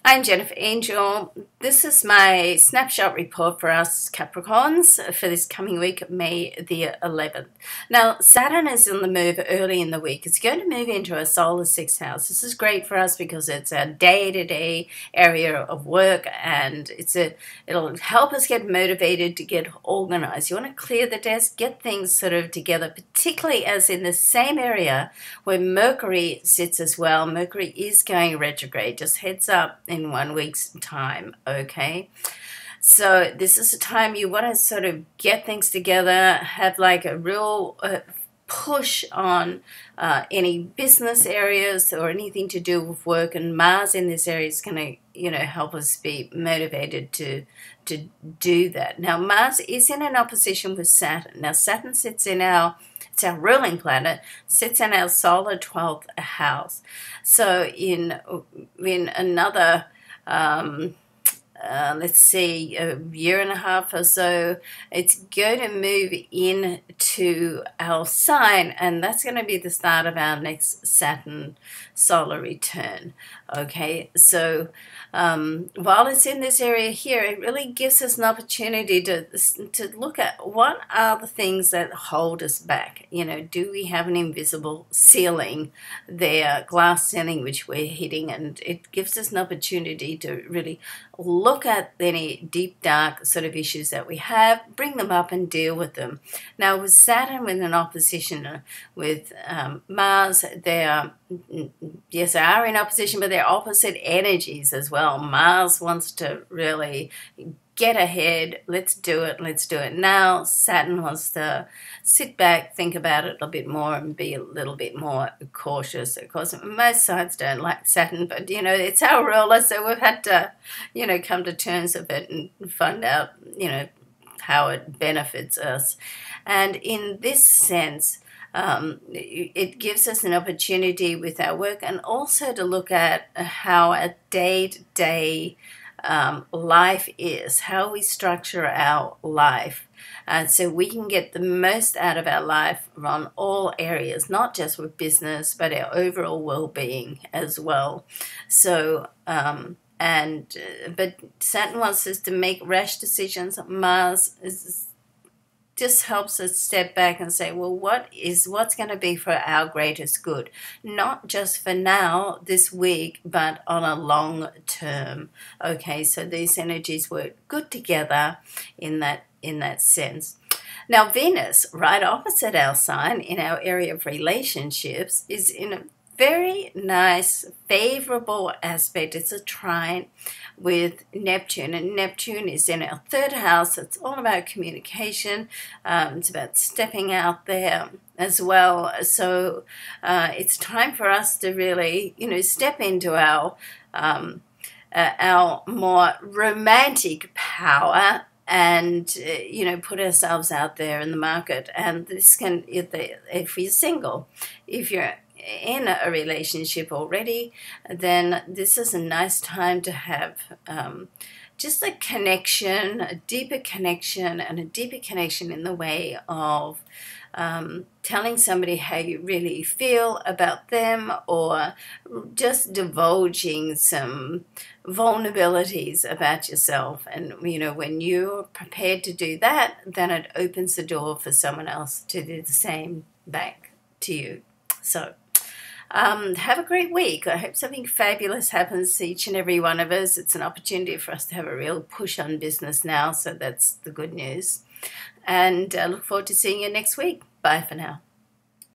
I'm Jennifer Angel. This is my snapshot report for us Capricorns for this coming week, May the 11th. Now, Saturn is on the move early in the week. It's going to move into a solar sixth house. This is great for us because it's a day-to-day area of work, and it'll help us get motivated to get organized. You want to clear the desk, get things sort of together, particularly as in the same area where Mercury sits as well. Mercury is going retrograde. Just heads up in 1 week's time, okay? So this is a time you want to sort of get things together, have like a real push on any business areas or anything to do with work, and Mars in this area is going to help us be motivated to do that. Now Mars is in an opposition with Saturn. Now Saturn sits in it's our ruling planet, sits in our solar 12th house. So in another let's see, a year and a half or so, it's going to move into our sign, and that's going to be the start of our next Saturn solar return. Okay, so while it's in this area here, it really gives us an opportunity to look at what are the things that hold us back. Do we have an invisible ceiling there, glass ceiling, which we're hitting? And it gives us an opportunity to really look at any deep, dark sort of issues that we have, bring them up and deal with them. Now, with Saturn in an opposition with Mars, they are in opposition, but they're opposite energies as well. Mars wants to really get ahead, let's do it now. Saturn wants to sit back, think about it a bit more, and be a little bit more cautious. Of course, most signs don't like Saturn, but it's our ruler, so we've had to come to terms with it and find out how it benefits us. And in this sense, it gives us an opportunity with our work, and also to look at how a day-to-day life is, how we structure our life, so we can get the most out of our life on all areas, not just with business, but our overall well-being as well. So but Saturn wants us to make rash decisions. Mars just helps us step back and say, well, what's going to be for our greatest good, not just for now, this week, but on a long term. Okay, so these energies work good together in that sense. Now Venus, right opposite our sign in our area of relationships, is in a very nice, favorable aspect. It's a trine with Neptune, and Neptune is in our third house. It's all about communication. It's about stepping out there as well. So it's time for us to really, step into our more romantic power, and put ourselves out there in the market. And this can, if you're single, if you're in a relationship already, then this is a nice time to have just a connection, a deeper connection, and a deeper connection in the way of telling somebody how you really feel about them, or just divulging some vulnerabilities about yourself. And when you're prepared to do that, then it opens the door for someone else to do the same back to you. So have a great week. I hope something fabulous happens to each and every one of us. It's an opportunity for us to have a real push on business now, so that's the good news. And I look forward to seeing you next week. Bye for now.